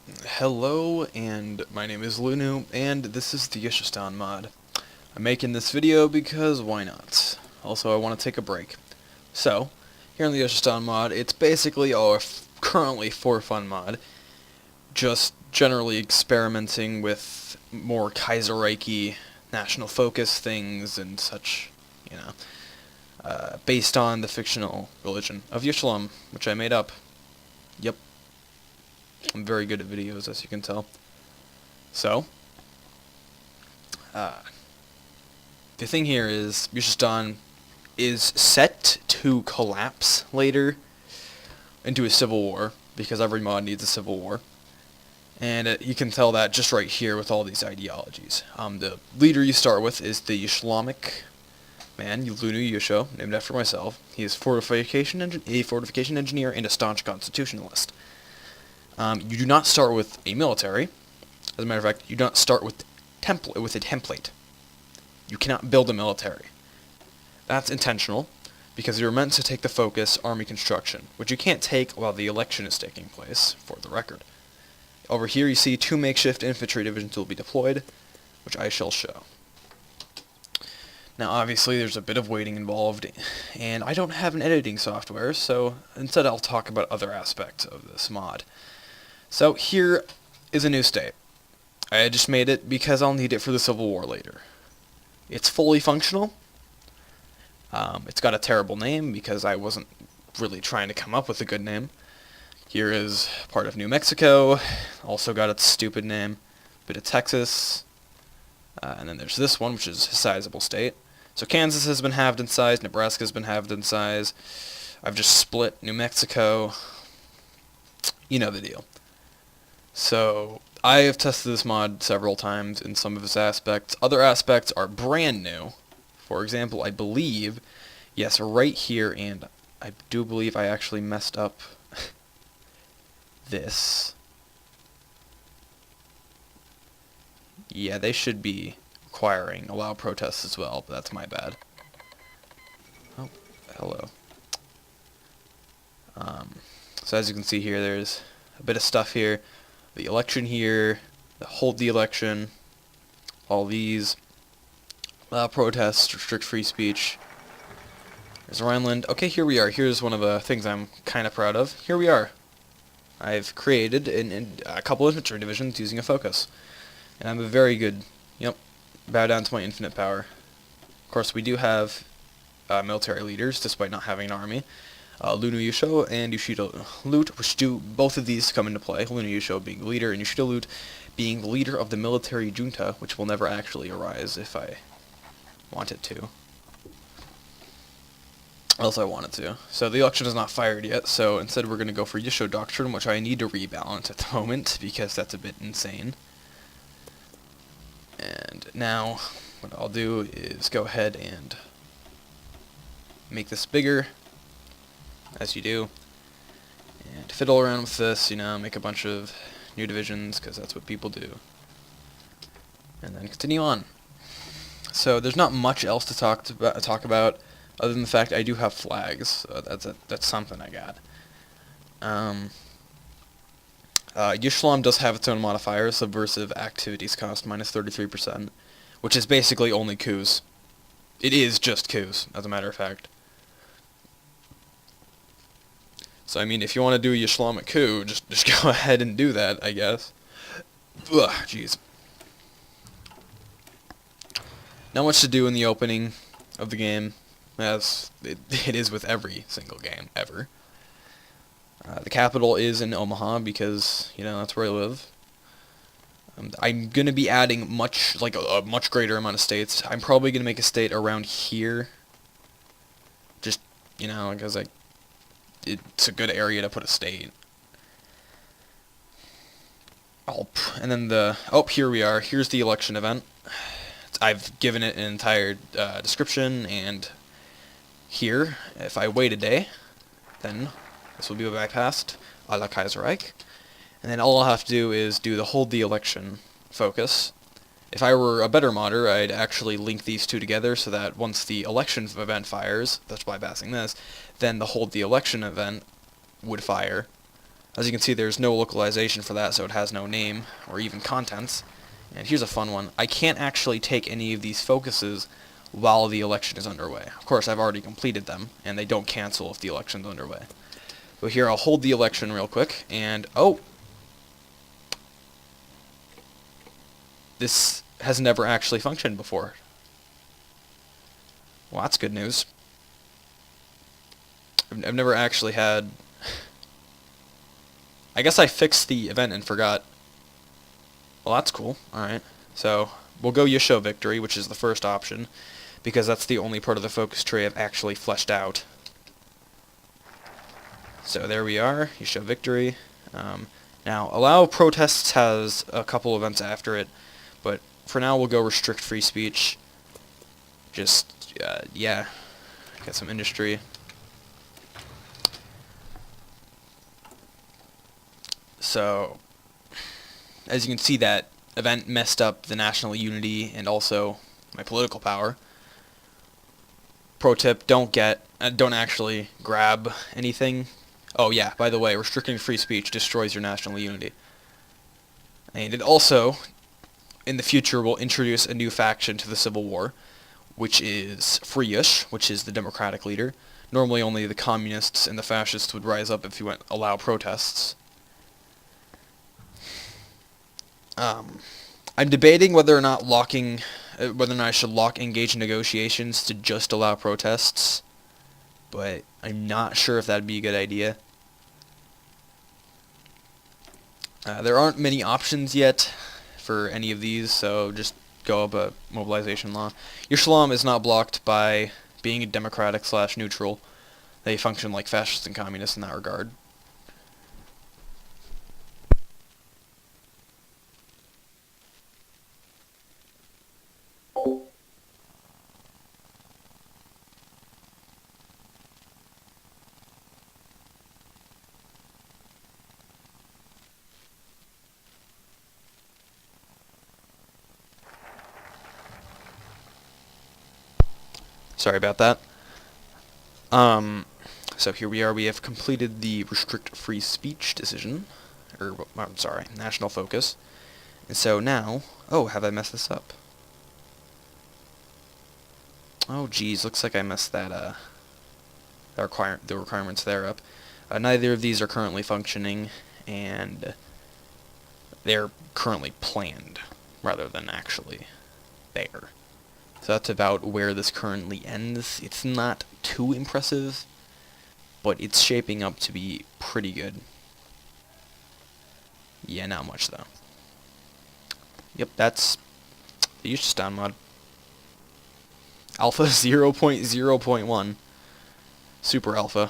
Hello, and my name is Lunu, and this is the Yushistan mod. I'm making this video because why not? Also, I want to take a break. So, here in the Yushistan mod, it's basically our currently for fun mod, just generally experimenting with more Kaiserreich national focus things and such, based on the fictional religion of Islam, which I made up. Yep. I'm very good at videos, as you can tell. So, the thing here is, Yushistan is set to collapse later into a civil war, because every mod needs a civil war. And you can tell that just right here with all these ideologies. The leader you start with is the Islamic man, Lunu Yusho, named after myself. He is a fortification engineer and a staunch constitutionalist. You do not start with a military. As a matter of fact, you do not start with a template. You cannot build a military. That's intentional, because you're meant to take the focus army construction, which you can't take while the election is taking place, for the record. Over here you see 2 makeshift infantry divisions will be deployed, which I shall show. Now obviously there's a bit of waiting involved, and I don't have an editing software, so instead I'll talk about other aspects of this mod. So here is a new state. I just made it because I'll need it for the Civil War later. It's fully functional. It's got a terrible name because I wasn't really trying to come up with a good name. Here is part of New Mexico, also got its stupid name. Bit of Texas, and then there's this one, which is a sizable state. So Kansas has been halved in size, Nebraska has been halved in size. I've just split New Mexico. You know the deal. So, I have tested this mod several times in some of its aspects. Other aspects are brand new. For example, I believe, yes, right here, and I do believe I actually messed up this. Yeah, they should be requiring allow protests as well, but that's my bad. Oh, hello. So as you can see here, there's a bit of stuff here. The election here, hold the election, all these, allow protests, restrict free speech. There's Rhineland. Okay, here we are. Here's one of the things I'm kind of proud of. Here we are. I've created a couple of infantry divisions using a focus. And I'm a very good, bow down to my infinite power. Of course, we do have military leaders, despite not having an army. Lunu Yusho and Yushido Loot, which do both of these come into play. Lunu Yusho being the leader, and Yushido Loot being the leader of the military junta, which will never actually arise if I want it to. Else I want it to. So the election is not fired yet, so instead we're going to go for Yusho Doctrine, which I need to rebalance at the moment, because that's a bit insane. And now, what I'll do is go ahead and make this bigger, as you do, and fiddle around with this, make a bunch of new divisions, because that's what people do. And then continue on. So there's not much else to talk about, other than the fact I do have flags. So that's something I got. Islam does have its own modifier, subversive activities cost minus 33%, which is basically only coups. It is just coups, as a matter of fact. So, I mean, if you want to do a Islamic coup, just go ahead and do that, I guess. Ugh, jeez. Not much to do in the opening of the game, as it is with every single game, ever. The capital is in Omaha, because, that's where I live. I'm going to be adding a much greater amount of states. I'm probably going to make a state around here. Just, because it's a good area to put a state. And then here we are. Here's the election event. I've given it an entire description, and here, if I wait a day, then this will be bypassed a la Kaiserreich. And then all I'll have to do is do the hold the election focus. If I were a better modder, I'd actually link these two together so that once the election event fires, that's bypassing this, then the hold the election event would fire, As you can see, there's no localization for that, so it has no name or even contents. And here's a fun one. I can't actually take any of these focuses while the election is underway. Of course, I've already completed them, and they don't cancel if the election's underway. But here, I'll hold the election real quick, and oh! This has never actually functioned before. Well, that's good news. I've never actually had... I guess I fixed the event and forgot. Well, that's cool. Alright. So, we'll go Yusho Victory, which is the first option, because that's the only part of the focus tree I've actually fleshed out. So there we are, Yusho Victory. Now, Allow Protests has a couple events after it, but for now we'll go Restrict Free Speech. Just, yeah, get some industry. So, as you can see, that event messed up the national unity and also my political power. Pro tip, don't actually grab anything. Oh yeah, by the way, restricting free speech destroys your national unity. And it also, in the future, will introduce a new faction to the Civil War, which is Free Yush, which is the Democratic leader. Normally only the communists and the fascists would rise up if you allow protests. I'm debating whether or not I should engage in negotiations to just allow protests, but I'm not sure if that'd be a good idea. There aren't many options yet for any of these, so just go up a mobilization law. Yushistan is not blocked by being a democratic/neutral. They function like fascists and communists in that regard. Sorry about that. So here we are. We have completed the restrict free speech decision, or I'm sorry, national focus. And so now, oh, have I messed this up? Oh, geez, looks like I messed that the requirements there up. Neither of these are currently functioning, and they're currently planned rather than actually there. So that's about where this currently ends. It's not too impressive, but it's shaping up to be pretty good. Yeah, not much though. Yep, that's the Yushistan mod. Alpha 0.0.1. Super Alpha.